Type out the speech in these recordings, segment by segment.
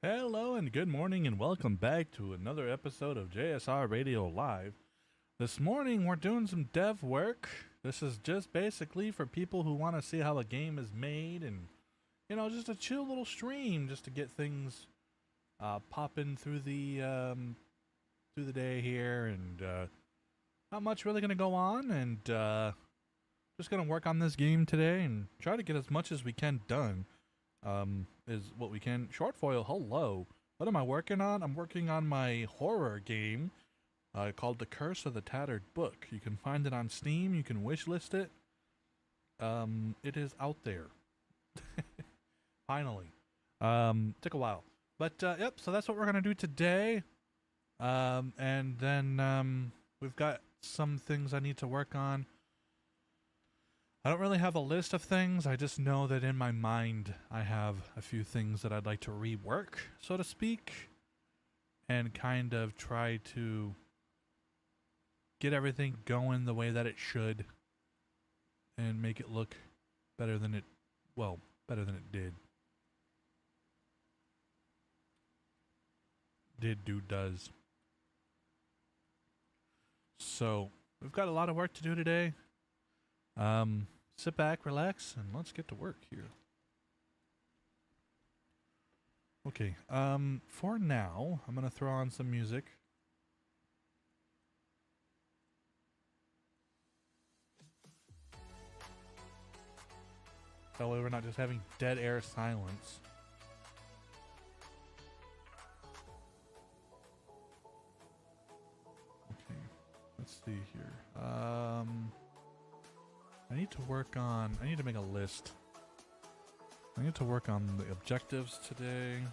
Hello and good morning and welcome back to another episode of JSR Radio Live. This morning we're doing some dev work. This is just basically for people who want to see how a game is made and, just a chill little stream just to get things popping through the day here and not much really going to go on and just going to work on this game today and try to get as much as we can done. Is what we can. Shortfoil, hello. What am I working on? I'm working on my horror game called The Curse of the Tattered Book. You can find it on Steam. You can wishlist it. It is out there. Finally. Took a while. But, yep, so that's what we're going to do today. And then we've got some things I need to work on. I don't really have a list of things. I just know that in my mind I have a few things that I'd like to rework, so to speak, and kind of try to get everything going the way that it should and make it look better than it did. Does. So, we've got a lot of work to do today. Sit back, relax, and let's get to work here. Okay, for now, I'm gonna throw on some music. That way we're not just having dead air silence. Okay, let's see here. I need to make a list. I need to work on the objectives today.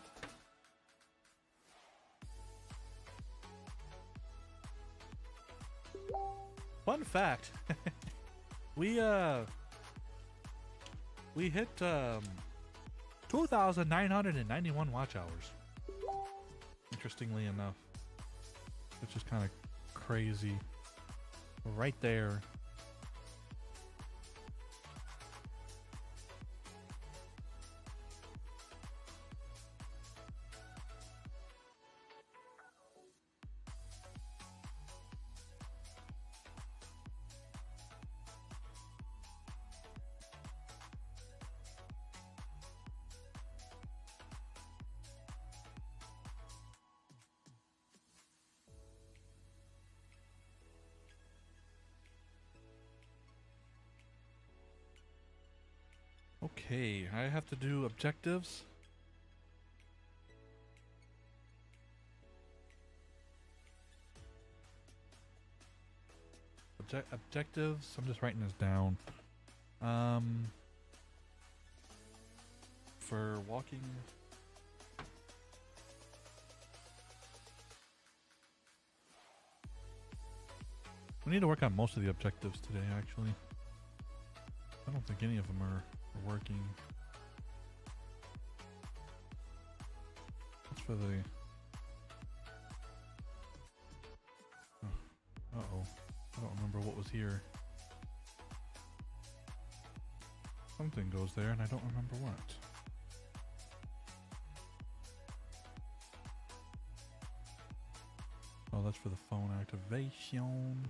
Fun fact. we hit 2,991 watch hours. Interestingly enough. Which is kind of crazy. Right there. Okay, I have to do objectives. Objectives, I'm just writing this down. For walking... We need to work on most of the objectives today, actually. I don't think any of them are working. What's for the... Uh-oh. I don't remember what was here. Something goes there and I don't remember what. Oh, that's for the phone activation.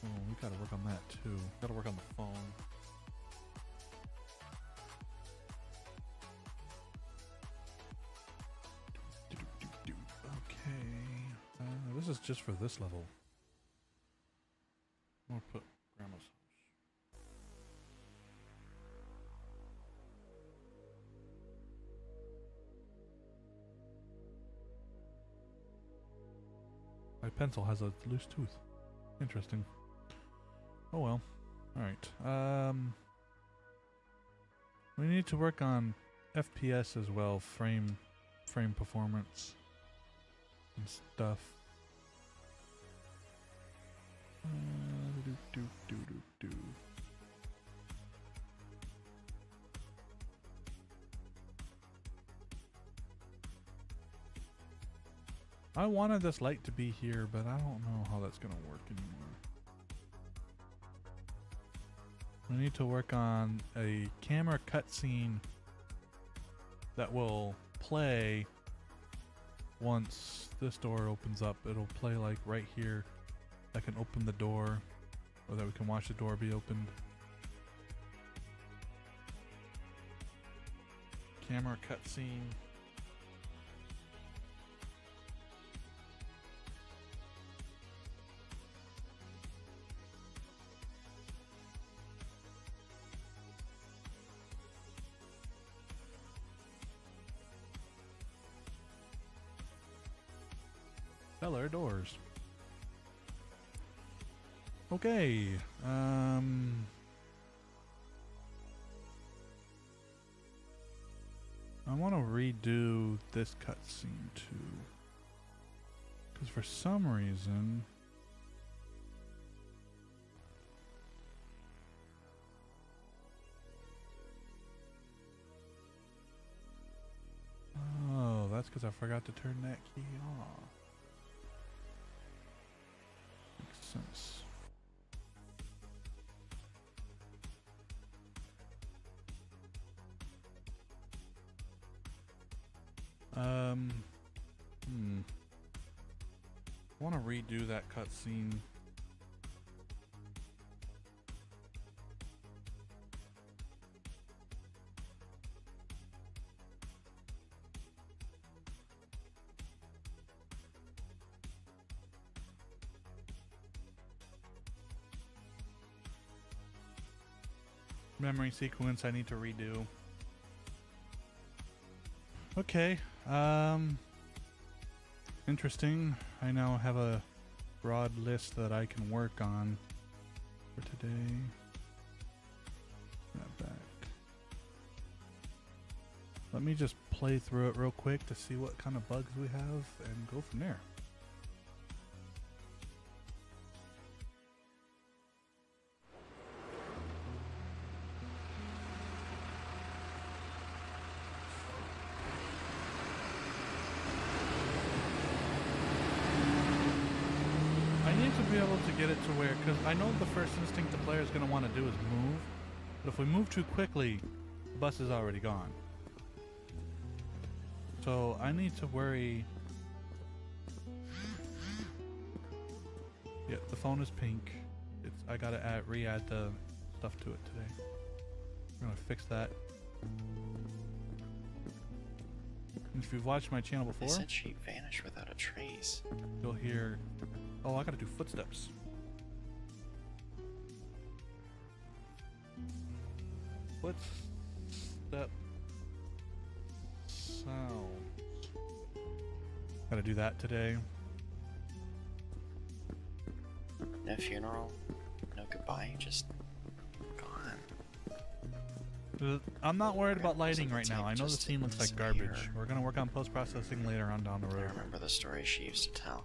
Oh, we gotta work on that too. Gotta work on the phone. Okay. This is just for this level. I'll put Grandma's house. My pencil has a loose tooth. Interesting. Oh well. Alright. We need to work on FPS as well, frame performance and stuff. I wanted this light to be here, but I don't know how that's gonna work anymore. We need to work on a camera cutscene that will play once this door opens up. It'll play like right here. I can open the door, or that we can watch the door be opened. Camera cutscene. Cellar doors. Okay. I want to redo this cutscene too, because for some reason that's because I forgot to turn that key off. Makes sense. I want to redo that cutscene. Memory sequence I need to redo. Okay, interesting. I now have a broad list that I can work on for today. That back. Let me just play through it real quick to see what kind of bugs we have and go from there. Be able to get it to where, because I know the first instinct the player is going to want to do is move, but if we move too quickly, the bus is already gone. So I need to worry. Yeah, the phone is pink. I gotta re-add the stuff to it today. We're gonna fix that. And if you've watched my channel before, they said she vanished without a trace. You'll hear. Oh, I gotta do footsteps. Footstep sounds. Gotta do that today. No funeral, no goodbye, just gone. I'm not worried about lighting right now. I know the scene looks like garbage. We're gonna work on post-processing later on down the road. I remember the story she used to tell.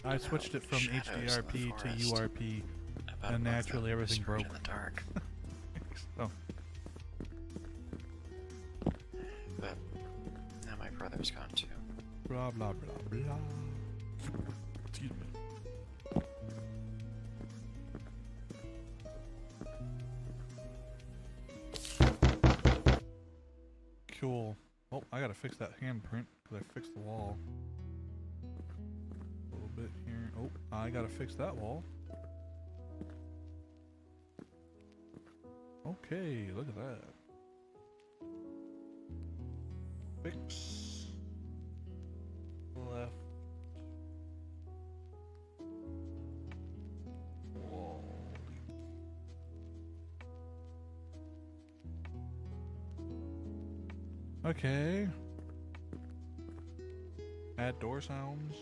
I switched it from HDRP to URP, and naturally everything broke. In the dark. Oh. But now my brother's gone too. Blah blah blah blah. Excuse me. Cool. Oh, I gotta fix that handprint because I fixed the wall. Bit here. Oh, I gotta fix that wall. Okay, look at that. Fix left wall. Okay. Add door sounds.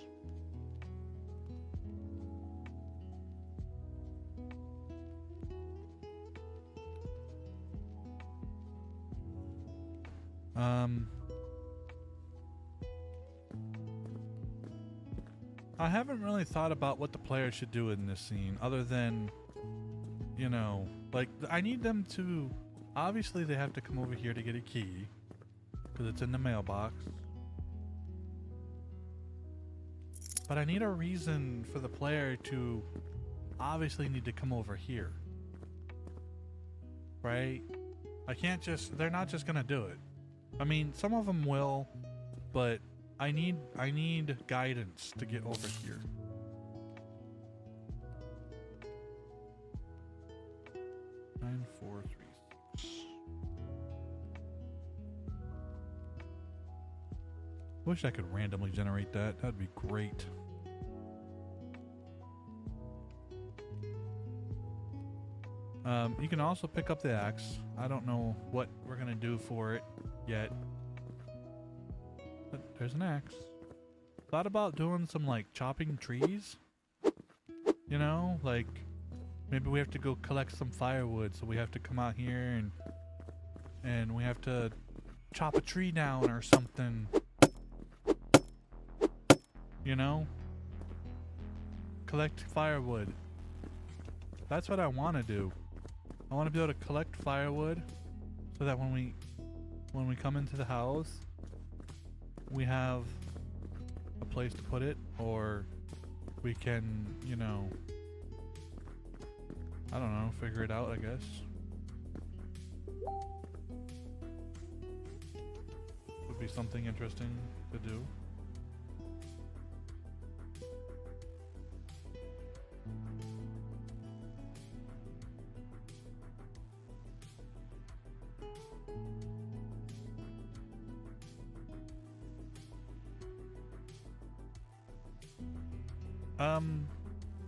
I haven't really thought about what the player should do in this scene other than, you know, like I need them to, obviously they have to come over here to get a key because it's in the mailbox. But I need a reason for the player to obviously need to come over here. Right? I can't just, they're not just gonna do it. I mean, some of them will, but I need guidance to get over here. Nine, 4, 3, 6. Wish I could randomly generate that. That'd be great. You can also pick up the axe. I don't know what we're gonna do for it yet. But there's an axe. Thought about doing some like chopping trees. You know, like maybe we have to go collect some firewood, so we have to come out here and we have to chop a tree down or something. You know? Collect firewood. That's what I want to do. I want to be able to collect firewood so that when we come into the house, we have a place to put it, or we can, you know, I don't know, figure it out, I guess. Would be something interesting to do.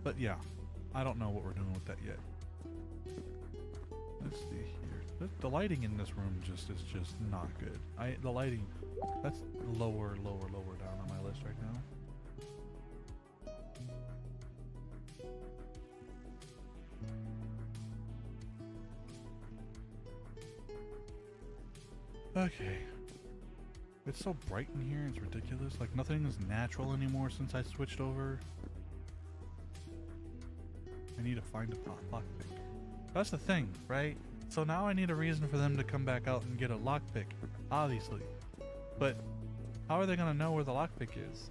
But yeah, I don't know what we're doing with that yet. Let's see here. The lighting in this room is just not good. The lighting, that's lower down on my list right now. Okay. It's so bright in here, it's ridiculous. Like nothing is natural anymore since I switched over. I need to find a lockpick. That's the thing, right? So now I need a reason for them to come back out and get a lockpick, obviously. But how are they gonna know where the lockpick is?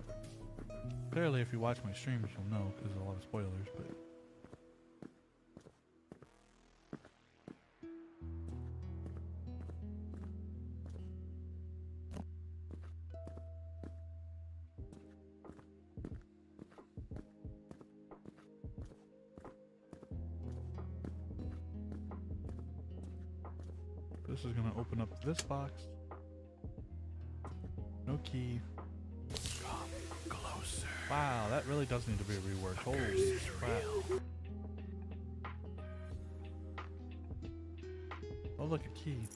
Clearly, if you watch my streams, you'll know because there's a lot of spoilers. But this is gonna open up this box. No key. Come closer. Wow, that really does need to be reworked. Holy crap. Oh, look, a key.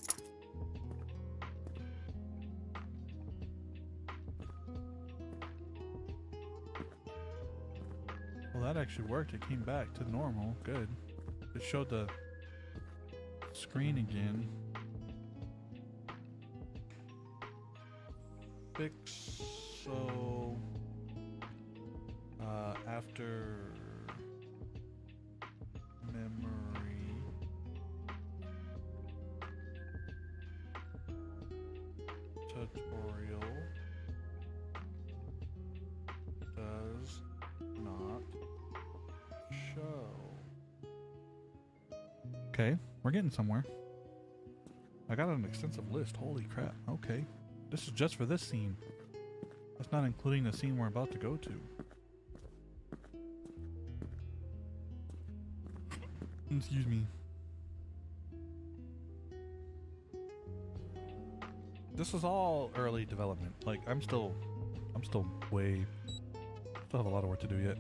Well, that actually worked. It came back to normal. Good. It showed the screen again. Fix. So after memory tutorial does not show. Okay, we're getting somewhere. I got an extensive list. Holy crap. Okay. This is just for this scene. That's not including the scene we're about to go to. Excuse me. This is all early development. Like I'm still still have a lot of work to do yet.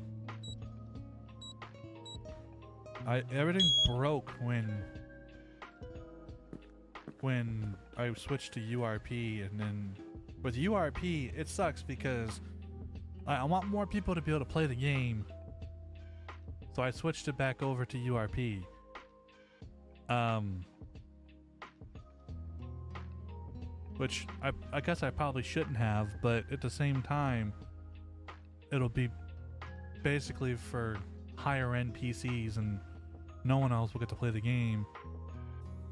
Everything broke when I switched to URP, and then with URP it sucks because I want more people to be able to play the game, so I switched it back over to URP. Which I guess I probably shouldn't have, but at the same time it'll be basically for higher end PCs and no one else will get to play the game.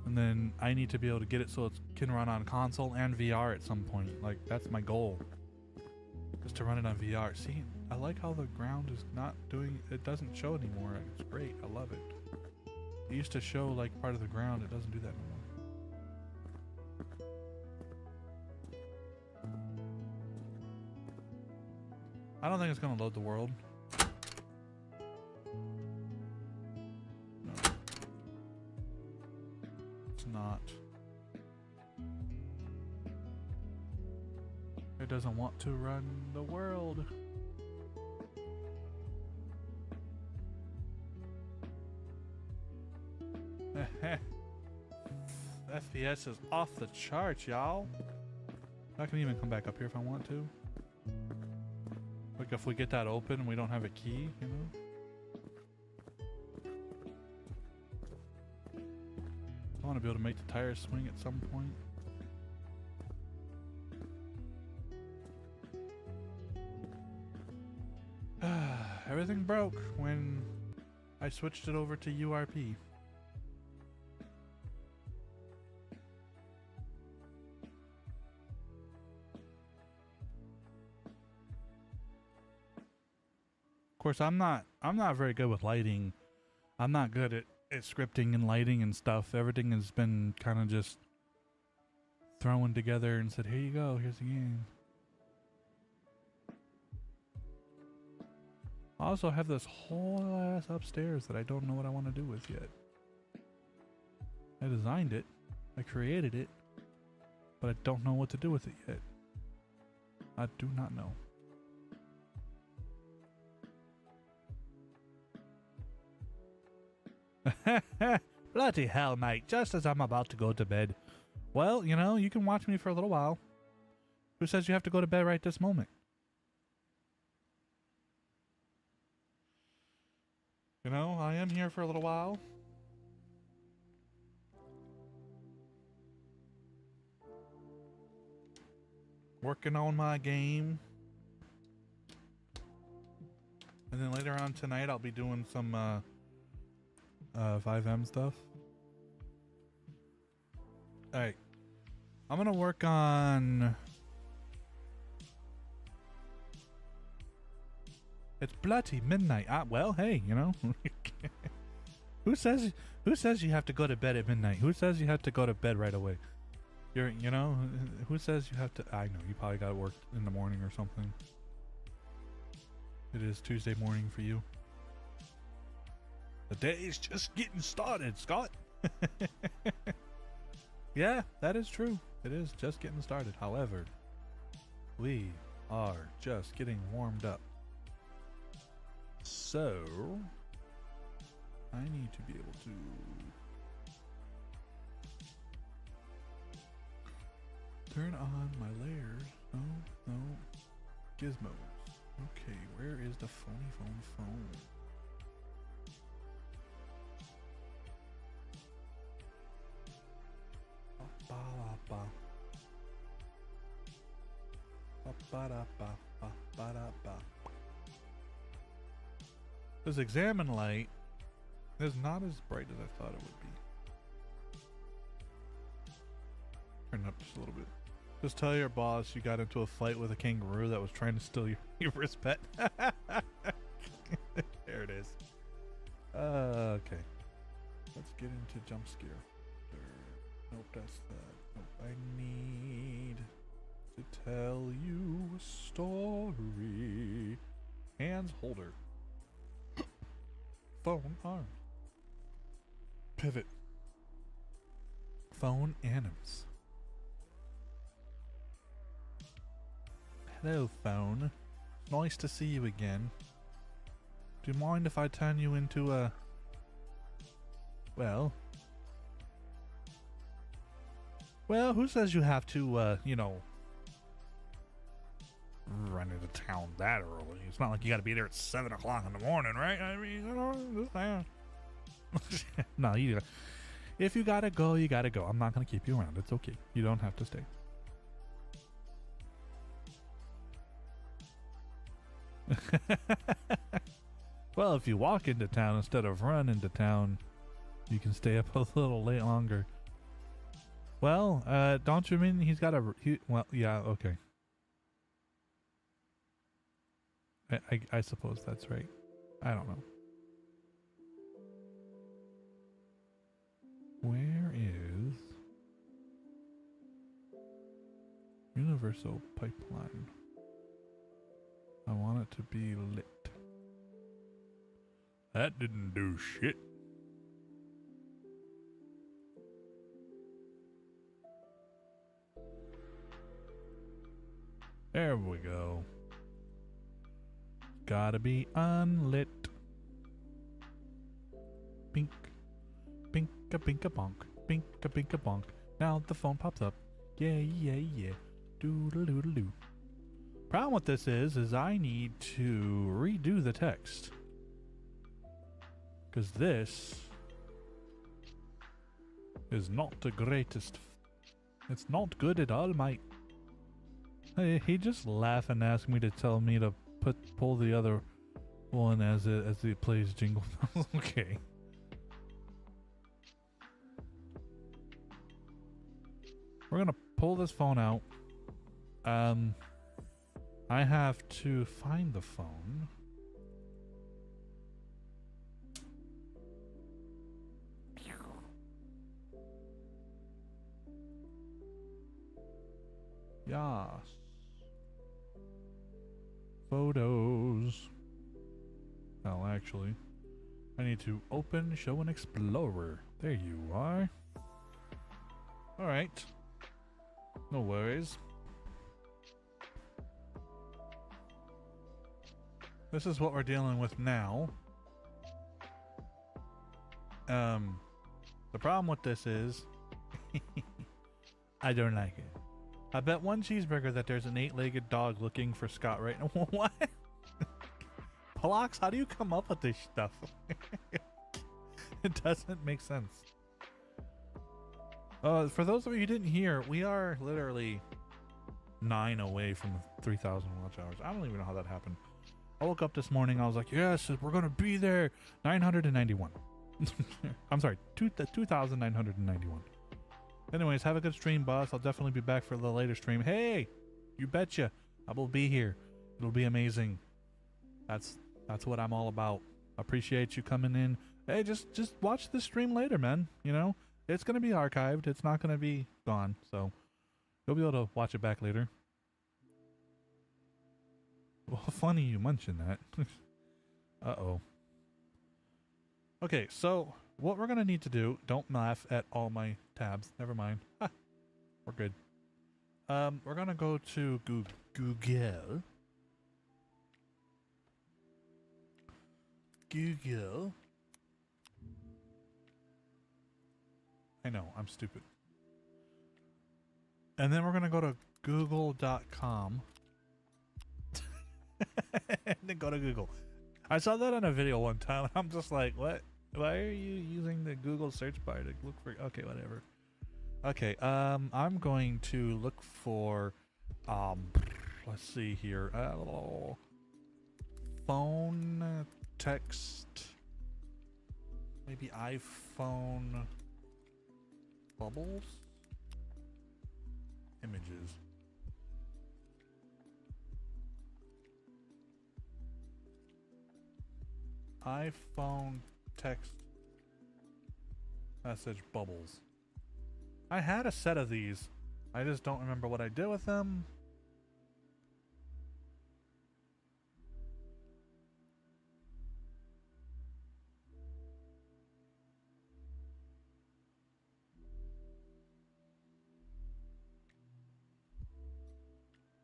And then I need to be able to get it so it can run on console and VR at some point. Like, that's my goal, is to run it on VR. See, I like how the ground is not doing, it doesn't show anymore. It's great, I love it. It used to show like part of the ground, it doesn't do that anymore. I don't think it's gonna load the world. No. It's not. It doesn't want to run the world. FPS is off the charts, y'all. I can even come back up here if I want to. Like if we get that open and we don't have a key, you know? I want to be able to make the tires swing at some point. Everything broke when I switched it over to URP. Of course, I'm not very good with lighting. I'm not good at scripting and lighting and stuff. Everything has been kind of just thrown together and said, here you go, here's the game. I also have this whole ass upstairs that I don't know what I want to do with yet. I designed it, I created it, but I don't know what to do with it yet. I do not know. Bloody hell, mate, just as I'm about to go to bed. Well, you know, you can watch me for a little while. Who says you have to go to bed right this moment? You know, I am here for a little while. Working on my game. And then later on tonight, I'll be doing some 5M stuff. Alright. I'm gonna work on... It's bloody midnight. Well, hey, you know. Who says you have to go to bed at midnight? Who says you have to go to bed right away? You know, who says you have to... I know, you probably got to work in the morning or something. It is Tuesday morning for you. The day is just getting started, Scott. Yeah, that is true. It is just getting started. However, we are just getting warmed up. So, I need to be able to turn on my layers. No. Gizmos. Okay, where is the phone? This examine light is not as bright as I thought it would be. Turn it up just a little bit. Just tell your boss you got into a fight with a kangaroo that was trying to steal your wrist pet. There it is. Okay. Let's get into jump scare. Nope, that's that. Nope, I need to tell you a story. Hands holder. Phone arm. Pivot. Phone animus. Hello, phone. Nice to see you again. Do you mind if I turn you into a... Well, who says you have to, you know, run into town that early? It's not like you got to be there at 7 o'clock in the morning, right? I mean, you know, no, you. If you gotta go, you gotta go. I'm not gonna keep you around. It's okay. You don't have to stay. Well, if you walk into town instead of run into town, you can stay up a little late longer. Well, don't you mean he's got a... well, yeah, okay. I suppose that's right. I don't know. Where is... Universal Pipeline? I want it to be lit. That didn't do shit. There we go. Gotta be unlit. Pink. Pinka pinka bonk. Pinka pinka bonk. Now the phone pops up. Yeah, yeah, yeah. Doodle doodle doo. Problem with this is I need to redo the text. Because this is not the greatest. It's not good at all, mate. Hey, he just laughed and asked me to tell me to pull the other one as it plays jingle bells. Okay. We're gonna pull this phone out. I have to find the phone. Yes. Photos. Well, actually, I need to open Show and Explorer. There you are. Alright. No worries. This is what we're dealing with now. The problem with this is I don't like it. I bet one cheeseburger that there's an 8-legged dog looking for Scott right now. What? Palox, how do you come up with this stuff? It doesn't make sense. For those of you who didn't hear, we are literally 9 away from 3,000 watch hours. I don't even know how that happened. I woke up this morning, I was like, yes, we're going to be there. 991. I'm sorry, 2,991. Anyways, have a good stream, boss. I'll definitely be back for the later stream. Hey, you betcha. I will be here. It'll be amazing. That's what I'm all about. Appreciate you coming in. Hey, just watch the stream later, man. You know, it's going to be archived. It's not going to be gone. So you'll be able to watch it back later. Well, funny you mentioned that. Uh-oh. Okay, so what we're going to need to do, don't laugh at all my tabs. Never mind. Ha, we're good. We're going to go to Google. Google. I know, I'm stupid. And then we're going to go to google.com. And then go to Google. I saw that on a video one time. I'm just like, what? Why are you using the Google search bar to look for? Okay, whatever. Okay, I'm going to look for, let's see here. Phone text. Maybe iPhone bubbles? Images. iPhone text message bubbles. I had a set of these. I just don't remember what I did with them.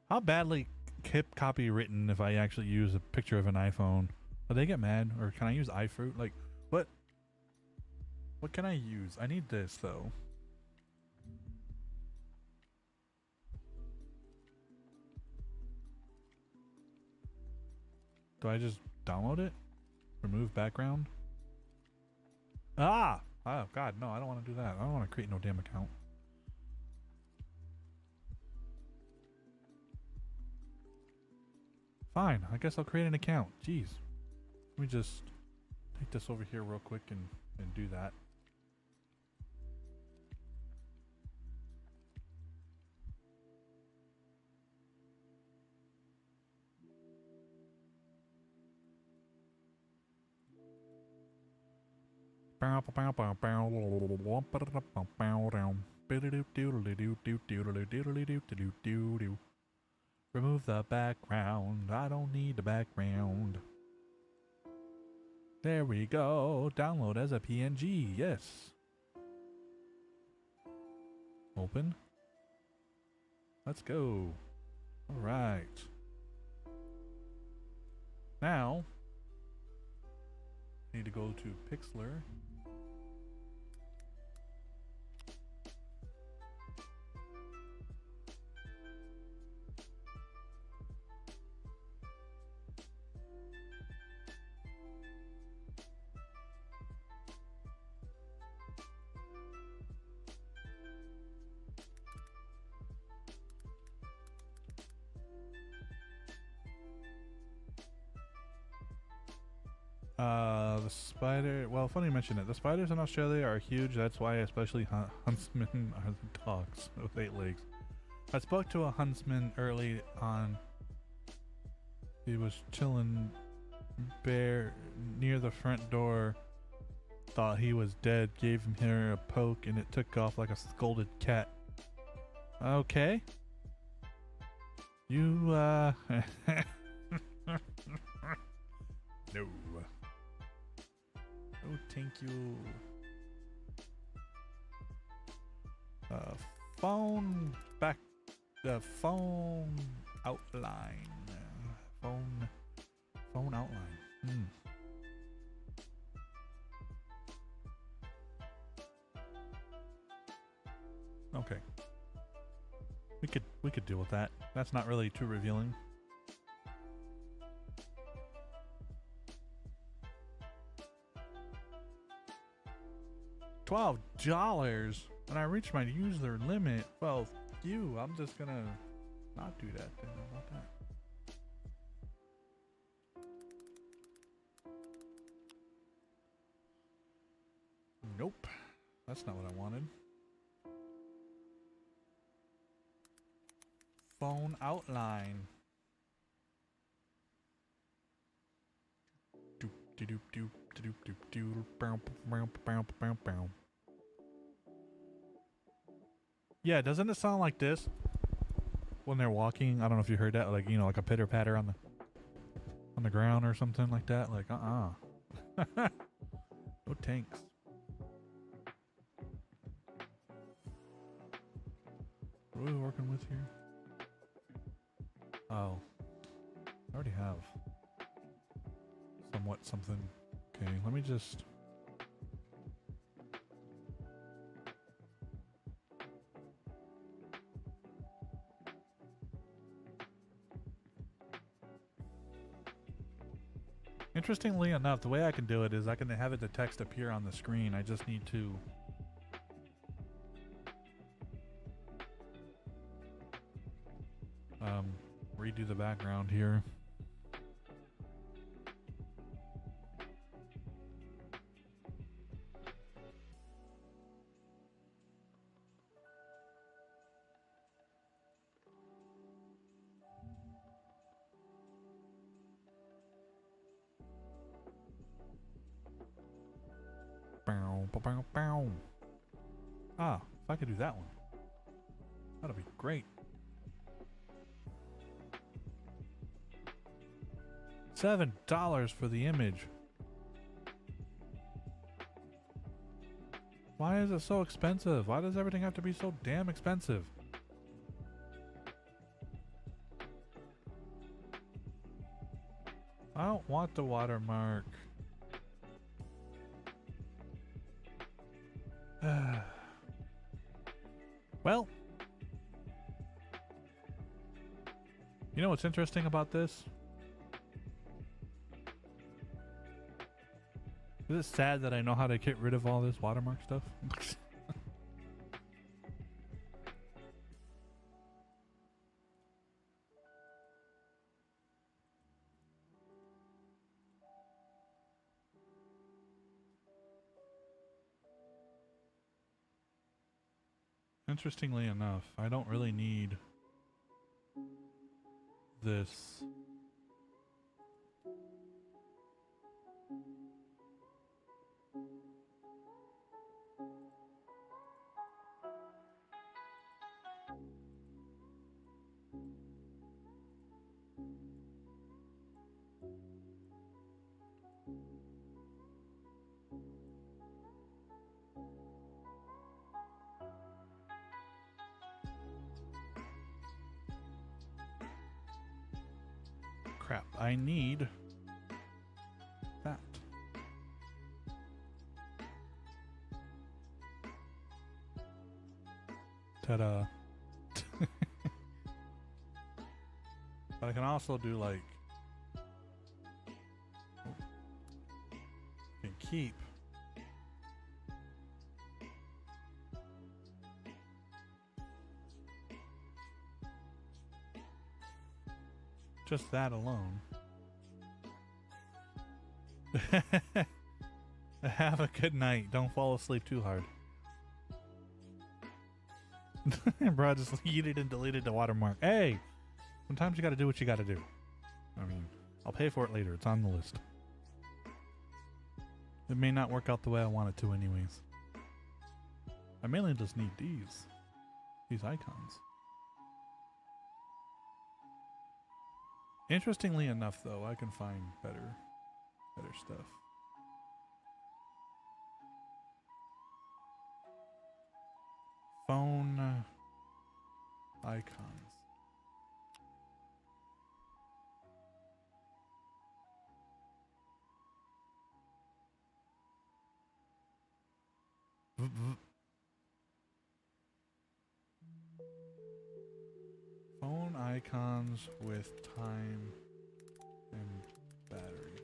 How badly copywritten if I actually use a picture of an iPhone? Will they get mad? Or can I use iFruit? Like, what? What can I use? I need this, though. Do I just download it? Remove background? Ah! Oh, God, no, I don't want to do that. I don't want to create no damn account. Fine, I guess I'll create an account. Jeez. Let me just take this over here real quick and do that. Remove the background. I don't need the background. There we go. Download as a PNG. Yes. Open. Let's go. All right. Now, I need to go to Pixlr. The spider. Well, funny you mention it. The spiders in Australia are huge. That's why, especially huntsmen are the dogs with 8 legs. I spoke to a huntsman early on. He was chilling bare near the front door. Thought he was dead. Gave him here a poke, and it took off like a scolded cat. Okay. You no. Oh, thank you. Phone back. Phone outline. Phone outline. Okay. We could deal with that. That's not really too revealing. $12 and I reached my user limit. Well, I'm just gonna not do that then. How about that? Nope. That's not what I wanted. Phone outline. Doop doop doop doop doop doop bow bow bow bow bow. Yeah, doesn't it sound like this when they're walking? I don't know if you heard that, like, you know, like a pitter patter on the ground or something like that. Like, no tanks. What are we working with here? Oh, I already have somewhat something. Okay, let me just. Interestingly enough, the way I can do it is I can have the text appear on the screen. I just need to redo the background here. Ah, if I could do that one, that'd be great. $7 for the image. Why is it so expensive? Why does everything have to be so damn expensive? I don't want the watermark. Well, you know what's interesting about this? Is it sad that I know how to get rid of all this watermark stuff? Interestingly enough, I don't really need this. crap. I need that. Ta-da. But I can also do like, can keep just that alone. Have a good night. Don't fall asleep too hard. Bro, just yeeted and deleted the watermark. Hey, sometimes you gotta do what you gotta do. I mean, I'll pay for it later. It's on the list. It may not work out the way I want it to anyways. I mainly just need these icons. Interestingly enough, though, I can find better stuff. Phone icons. Phone icons with time and battery.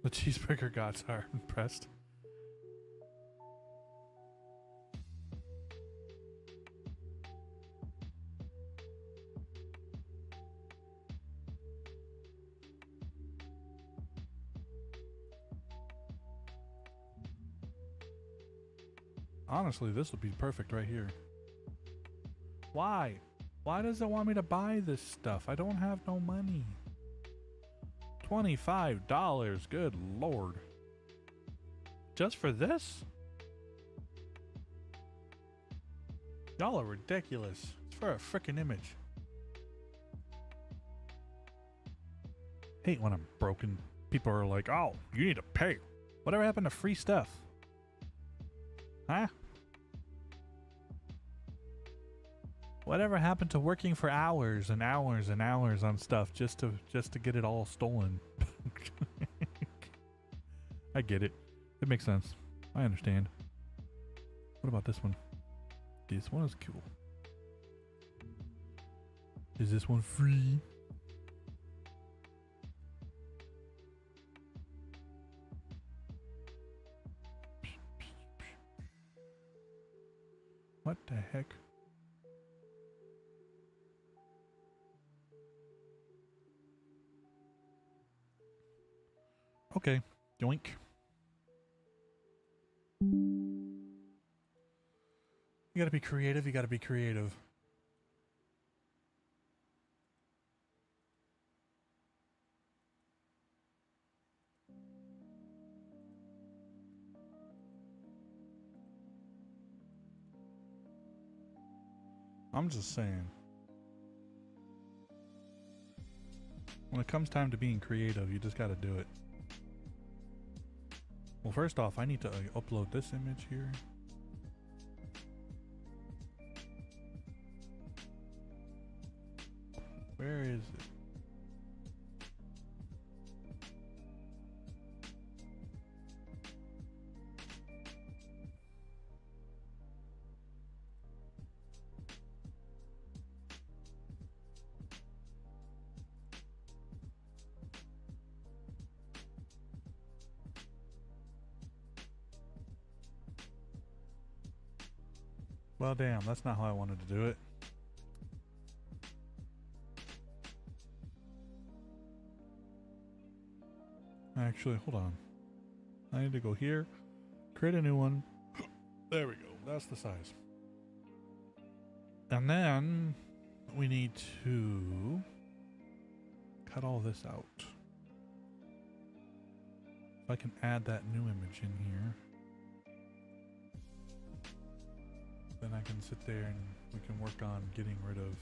The cheeseburger gods are impressed. Honestly, this would be perfect right here. Why? Why does it want me to buy this stuff? I don't have no money. $25, good lord. Just for this? Y'all are ridiculous. It's for a frickin' image. Hate when I'm broken. People are like, oh, you need to pay. Whatever happened to free stuff? Huh? Whatever happened to working for hours and hours and hours on stuff just to get it all stolen? I get it. It makes sense. I understand. What about this one? This one is cool. Is this one free? What the heck? Okay, yoink. You gotta be creative, you gotta be creative. I'm just saying. When it comes time to being creative, you just gotta do it. Well, first off, I need to upload this image here. Where is it? Well, damn, that's not how I wanted to do it. Actually, hold on. I need to go here, create a new one. There we go. That's the size. And then we need to cut all this out. If I can add that new image in here, then I can sit there and we can work on getting rid of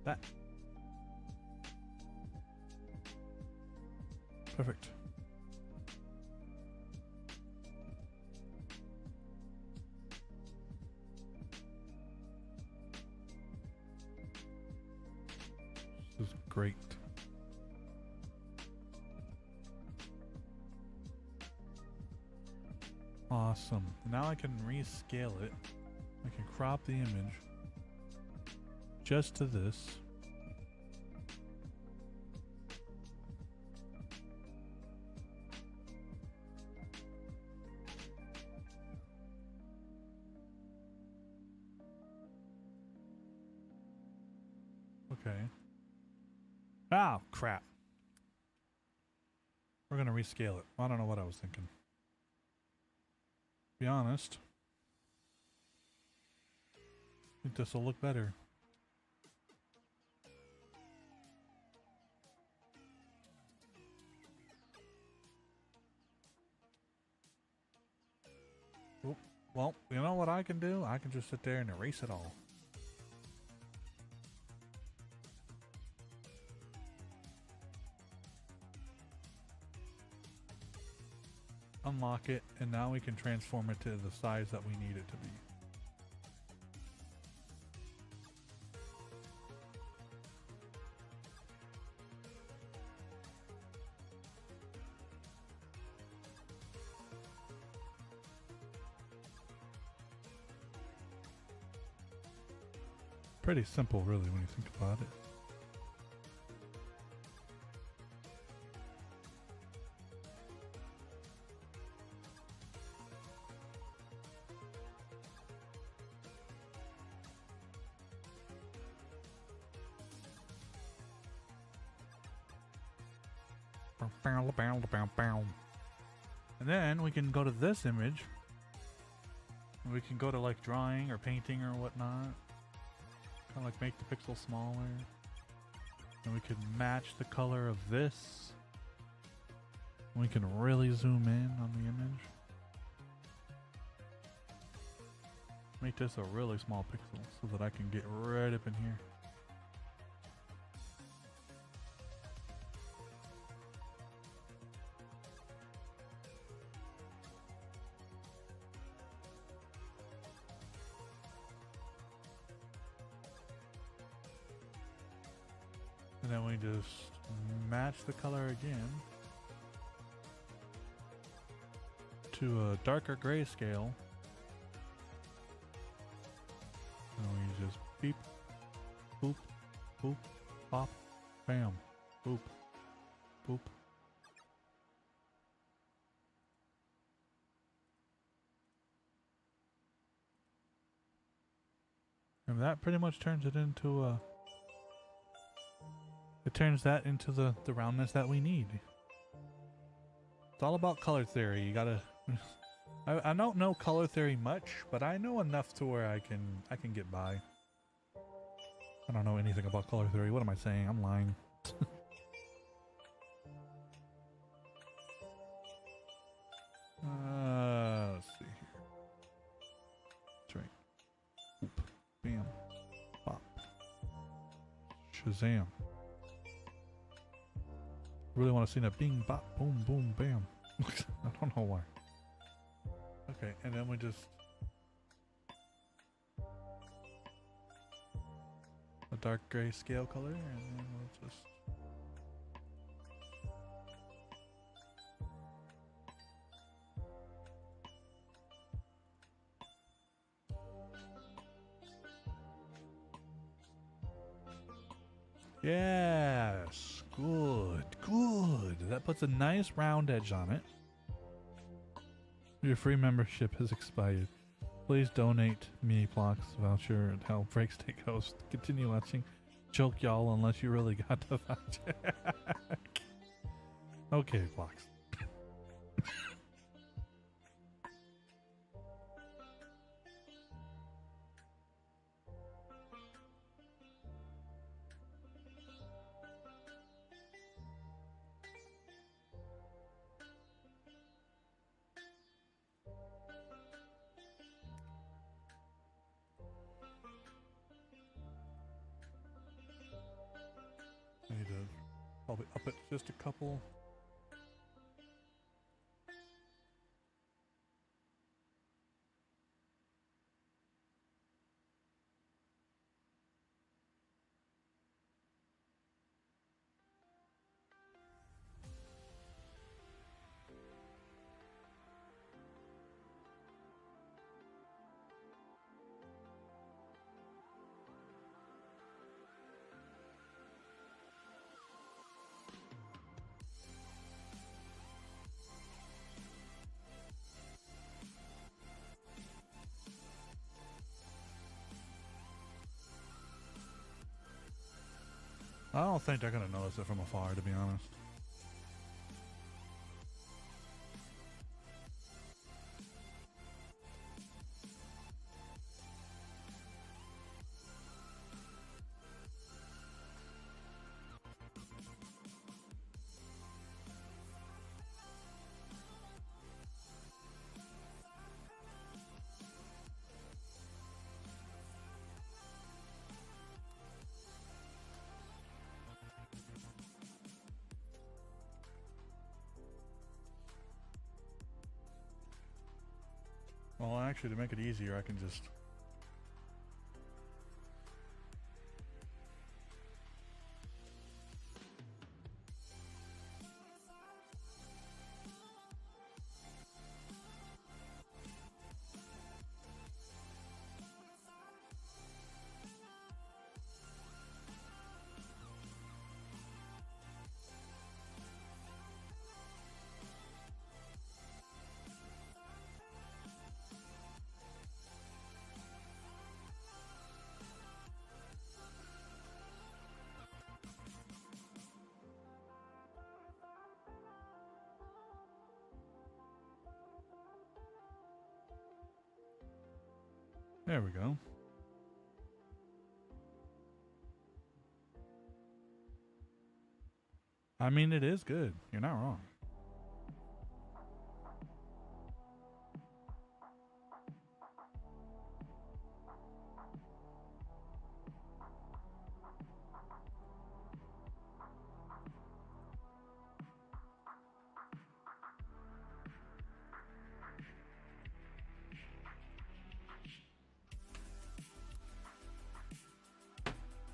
that. Perfect. great. Awesome. Now I can rescale it. I can crop the image just to this. Okay. Oh, crap. We're going to rescale it. I don't know what I was thinking. To be honest, I think this will look better. Oop. Well, you know what I can do? I can just sit there and erase it all. Unlock it, and now we can transform it to the size that we need it to be. Pretty simple, really, when you think about it. And then we can go to this image. We can go to like drawing or painting or whatnot. Kind of like make the pixel smaller. And we can match the color of this. And we can really zoom in on the image. Make this a really small pixel so that I can get right up in here. And then we just match the color again to a darker grayscale. And we just beep, boop, boop, pop, bam, boop, boop. And that pretty much turns it into a... It turns that into the roundness that we need. It's all about color theory. You gotta... I don't know color theory much, but I know enough to where I can get by. I don't know anything about color theory. What am I saying? I'm lying. Let's see here. That's right. Oop. Bam. Pop. Shazam. Really want to see that bing, bop, boom, boom, bam. I don't know why. Okay, and then we just... a dark gray scale color, and then we'll just... Yes! Good, good. That puts a nice round edge on it. Your free membership has expired. Please donate me Plox voucher and help Breaks Take Host. Continue watching Joke Y'all unless you really got the voucher. Okay, Plox. I need to probably up it just a couple. I don't think they're gonna notice it from afar, to be honest. Well, actually, to make it easier, I can just... There we go. I mean, it is good. You're not wrong.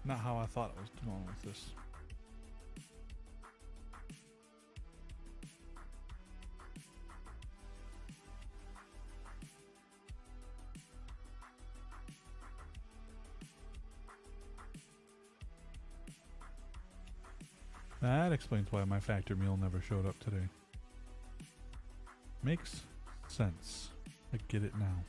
Not how I thought it was going with this. That explains why my factor meal never showed up today. Makes sense. I get it now.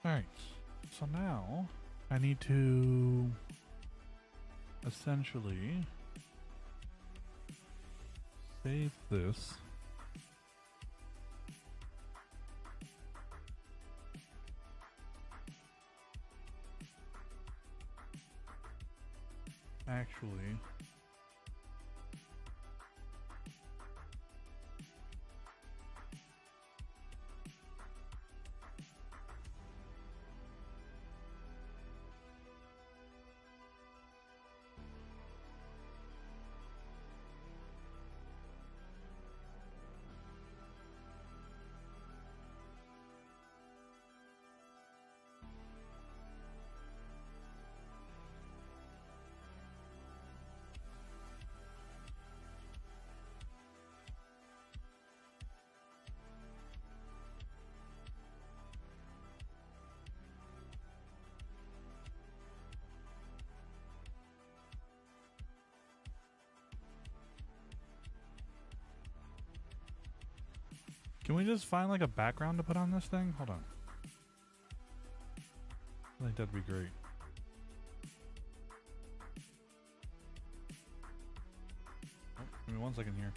Alright, so now I need to essentially save this. Actually, can we just find like a background to put on this thing? Hold on. I think that'd be great. Oh, give me 1 second here.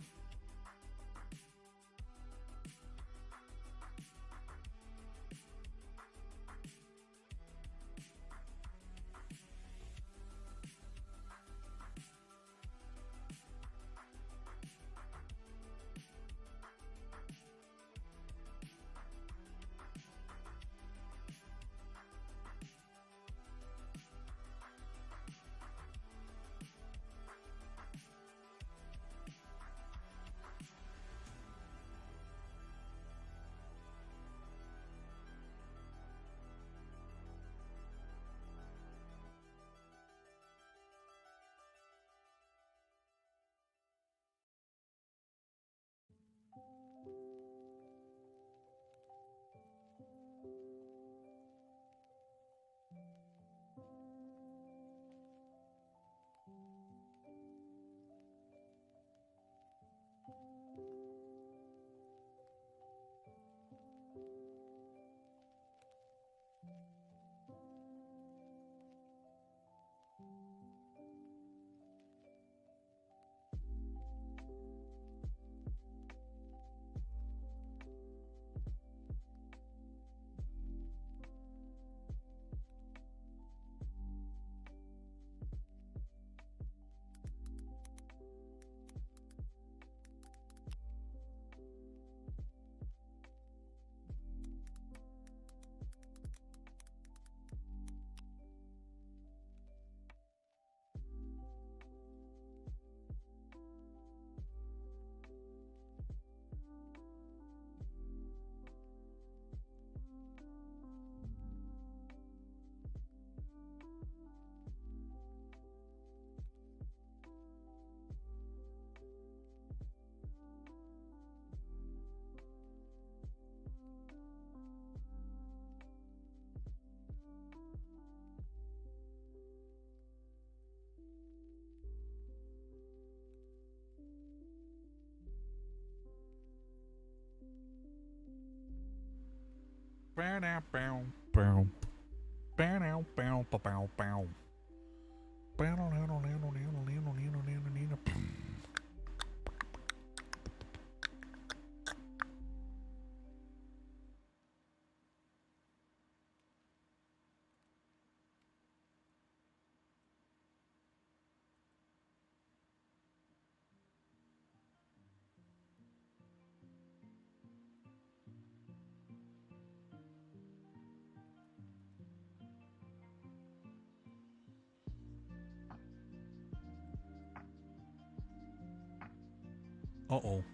Uh-oh.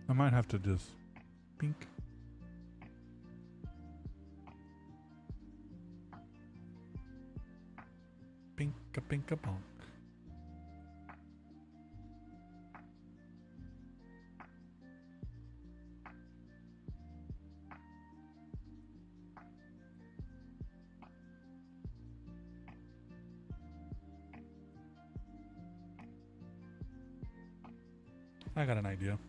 I might have to just pink. Pinka pinka bonk. I got an idea.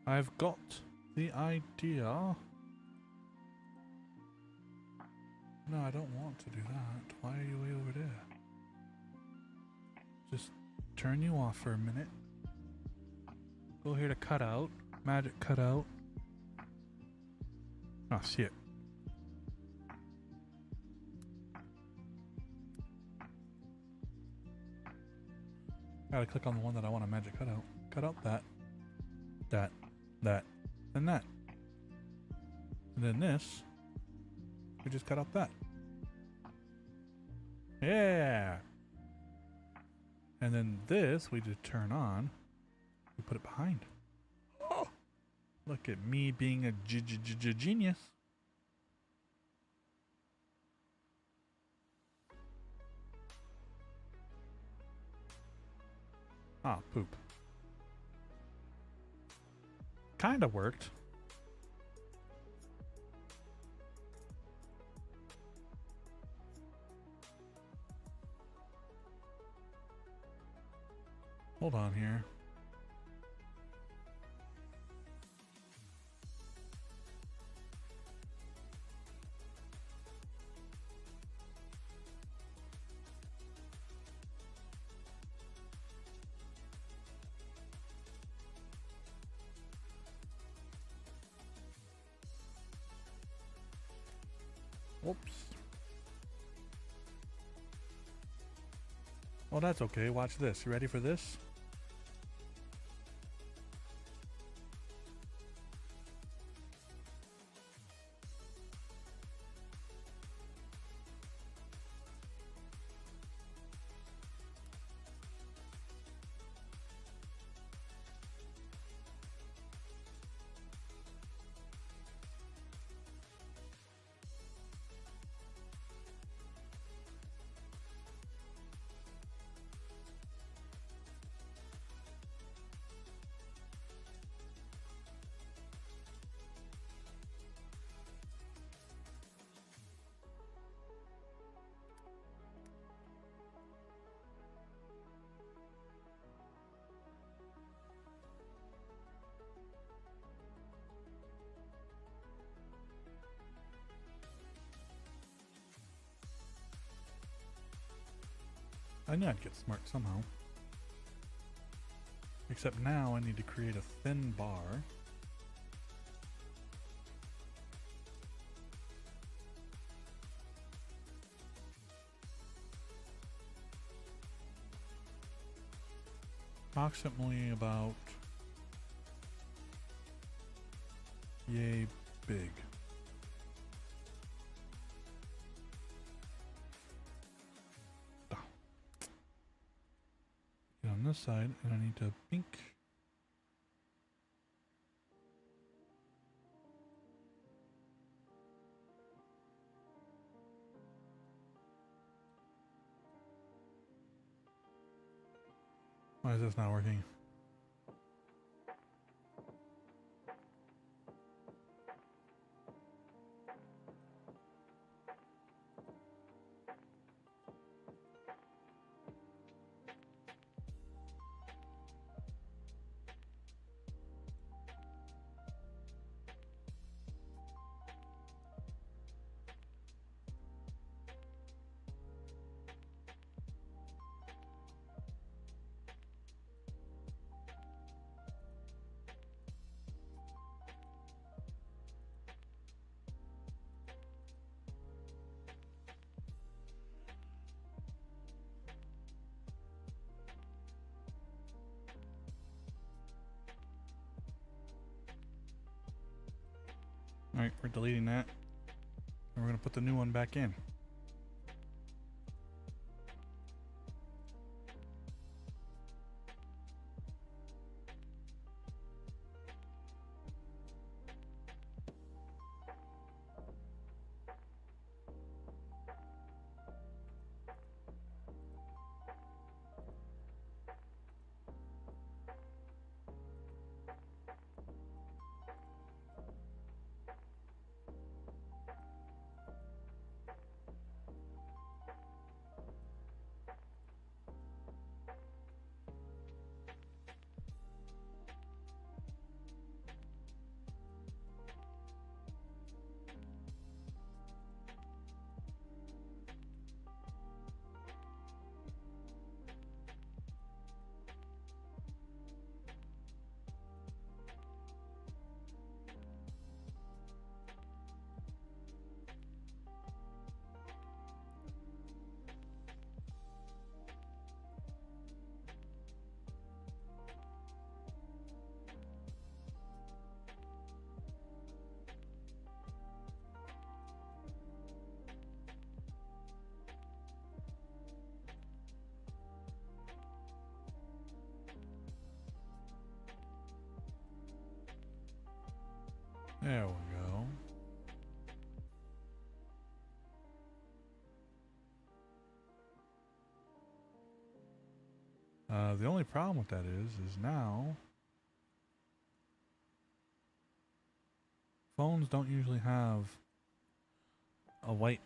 I've got the idea. No, I don't want to do that. Why are you way over there? Just turn you off for a minute. Go here to cutout. Magic cutout. Oh, shit. Gotta click on the one that I want to magic cutout. Cut out that. That. And that. And then this. We just cut out that. Yeah. And then this we just turn on. We put it behind. Oh, look at me being a genius. Ah, poop. Kinda worked. Hold on here. Whoops. Oh, that's okay. Watch this. You ready for this? I knew I'd get smart somehow. Except now I need to create a thin bar. Approximately about yay big. Get on this side, and I need to pink. Why is this not working? Alright, we're deleting that. And we're going to put the new one back in. There we go. The only problem with that is now phones don't usually have a white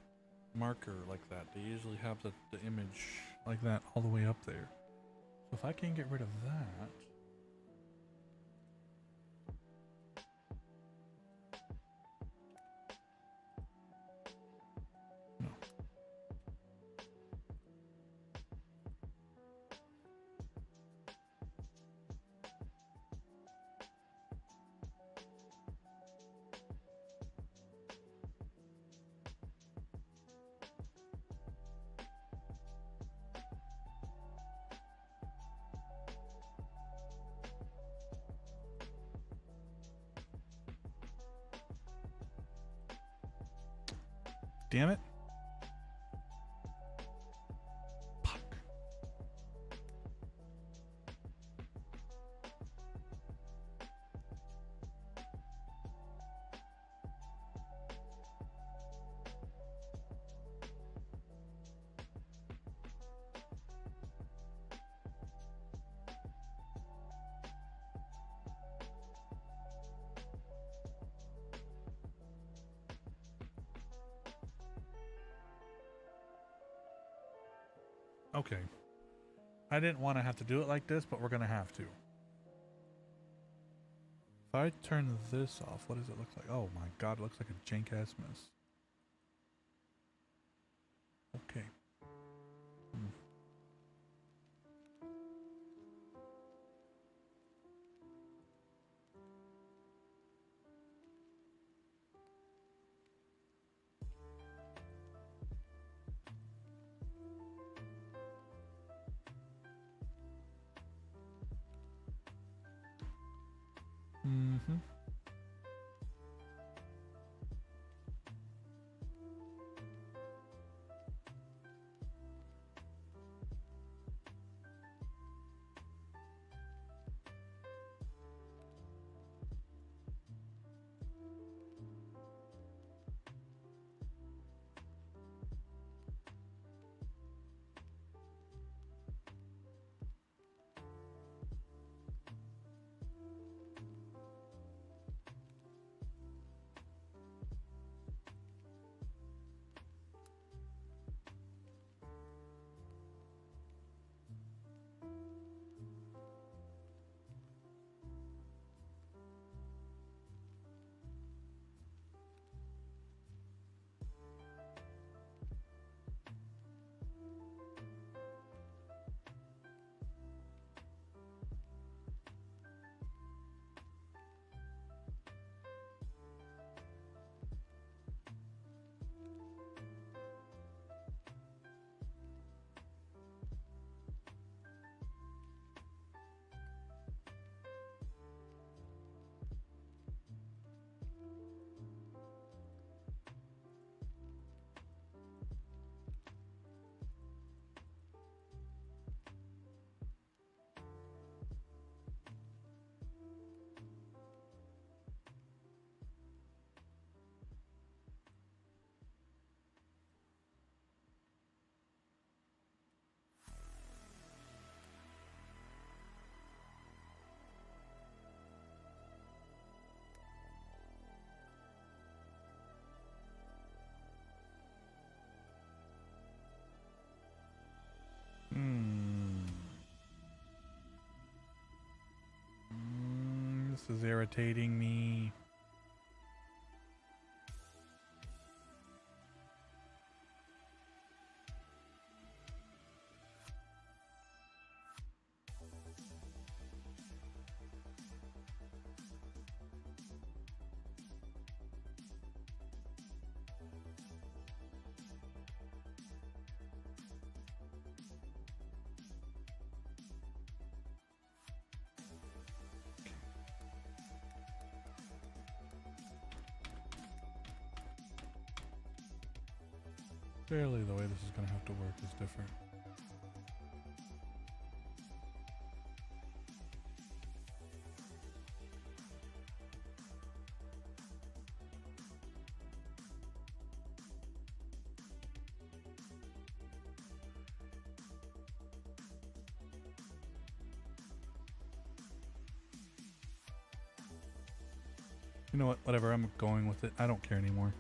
marker like that. They usually have the image like that all the way up there. So if I can get rid of that. No. Damn it. Fuck. Okay. I didn't want to have to do it like this, but we're going to have to. If I turn this off, what does it look like? Oh my god, it looks like a jank-ass mess. Okay. Mm-hmm. This is irritating me. Clearly the way this is going to have to work is different. You know what? Whatever, I'm going with it. I don't care anymore.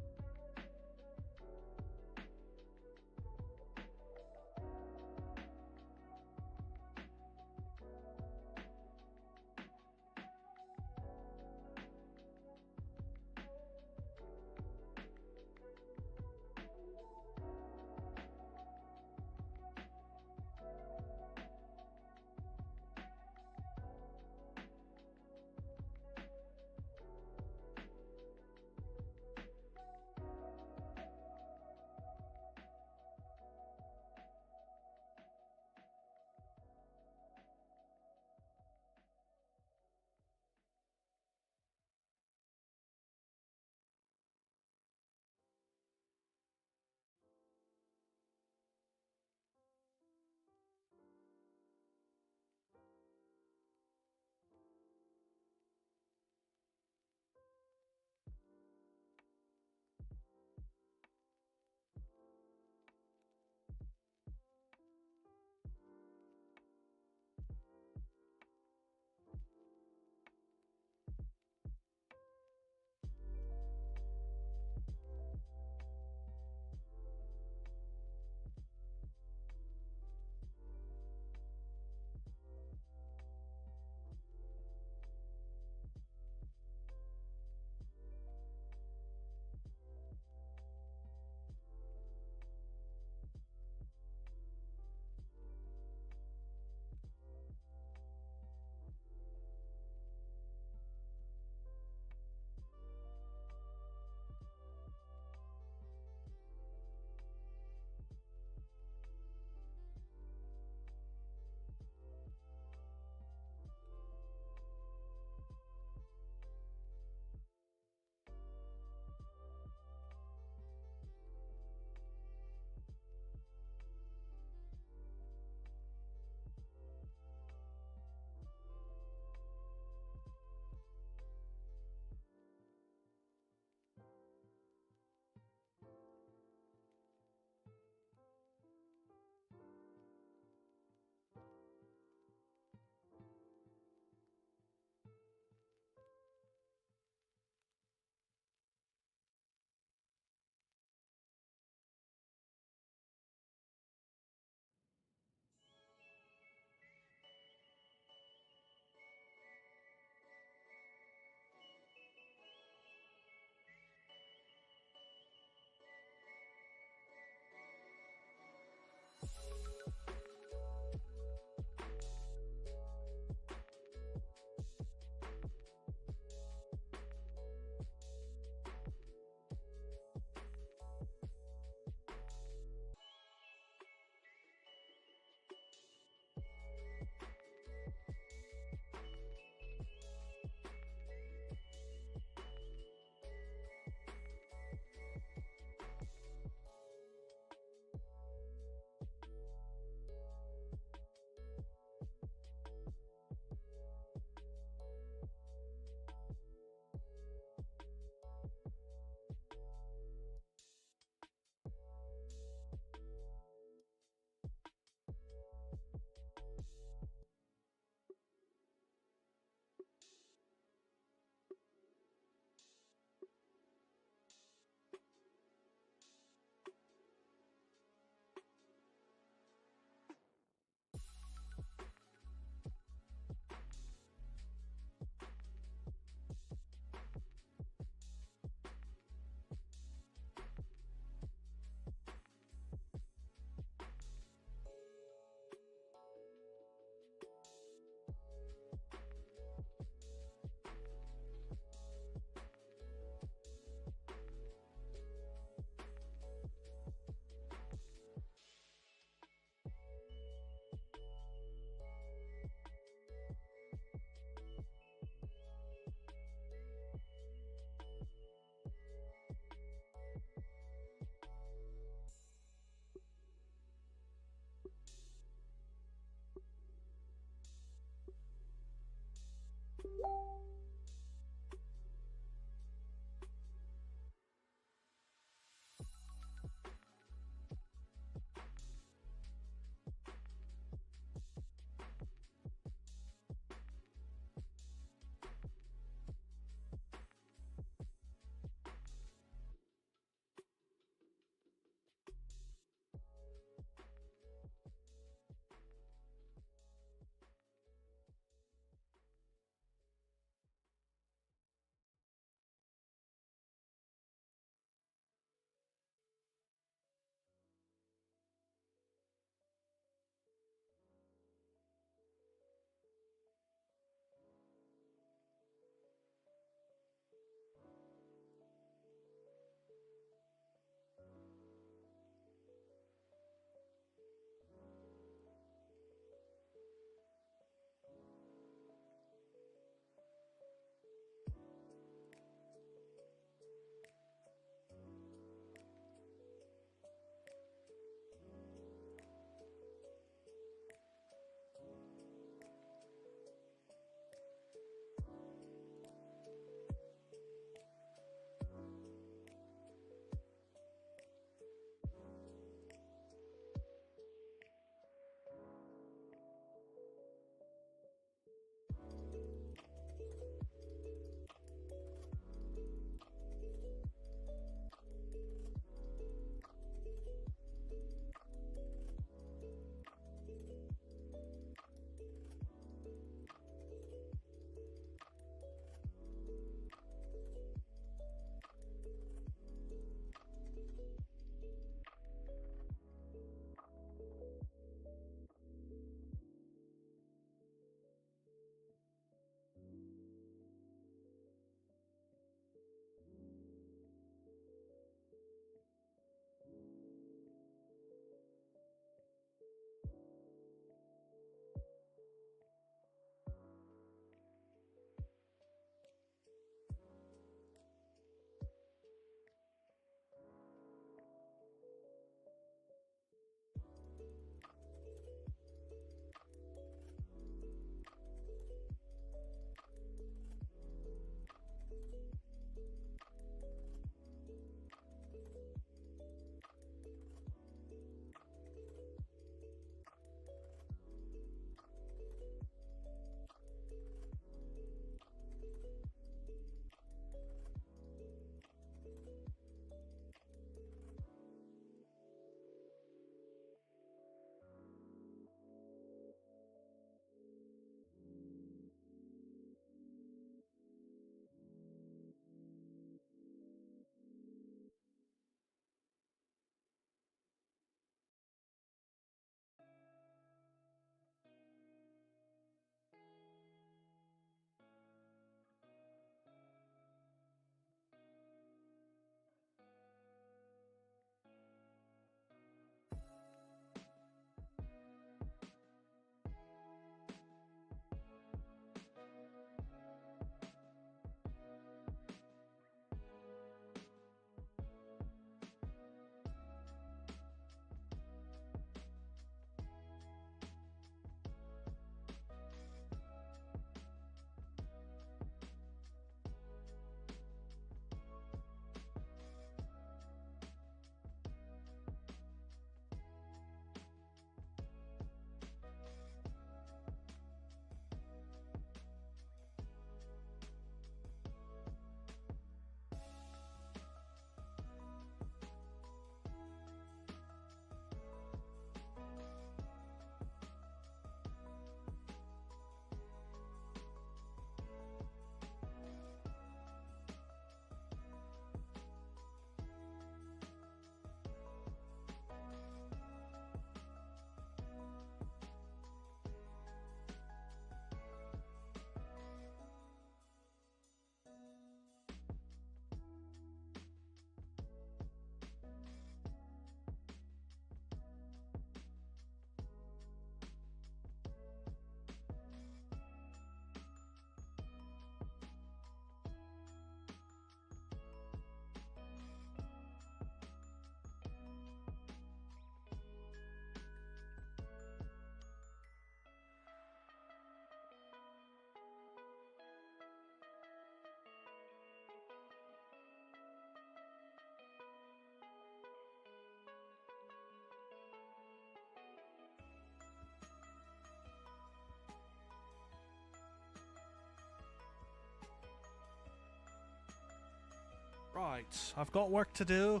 Right, I've got work to do.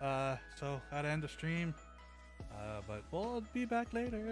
So gotta end the stream. But we'll be back later.